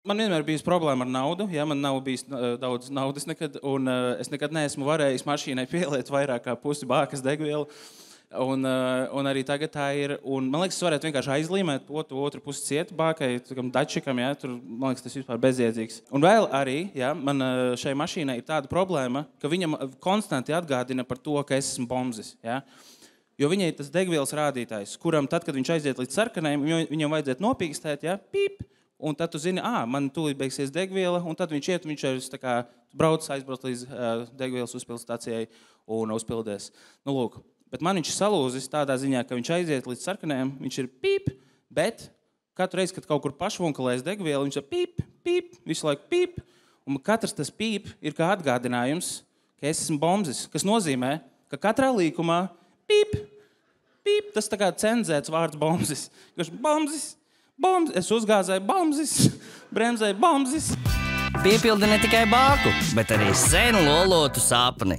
Man vienmēr bijis problēma ar naudu, ja man nav bijis daudz naudas nekad, un es nekad neesmu varējis mašīnai pieliet vairāk kā pusi bākas degvielu, un arī tagad tā ir, un man liekas, es varētu vienkārši aizlīmēt otru pusi cietu bākai, dačikam, ja, tur, man liekas, tas vispār bezjēdzīgs. Un vēl arī, ja, man šai mašīnai ir tāda problēma, ka viņam konstanti atgādina par to, ka es esmu bombzis, ja. Jo viņai tas degvielas rādītājs, kuram tad, kad viņš aiziet līdz sarkanajam, viņam vajadzētu nopīkstēt, ja, pīp, un tad tu zini, man tūlīt beigsies degviela, un tad viņš iet, viņš ir tā kā aizbrauc līdz degvielas uzpildstācijai un uzpildēs. Nu, lūk, bet man viņš salūzis tādā ziņā, ka viņš aiziet līdz sarkanajam, viņš ir pīp, bet katru reizi, kad kaut kur pašvunkalēs degviela, viņš ir pīp, pīp, visu laiku pīp, un katrs tas pīp ir kā atgādinājums, ka es esmu bombzis, kas nozīmē, ka katrā līkumā pīp, pīp, tas tā kā cenzēts vārds bombzis. Bombzis. Es uzgāzēju bombzis, bremzēju bombzis. Piepildi ne tikai bāku, bet arī senu lolotu sapni.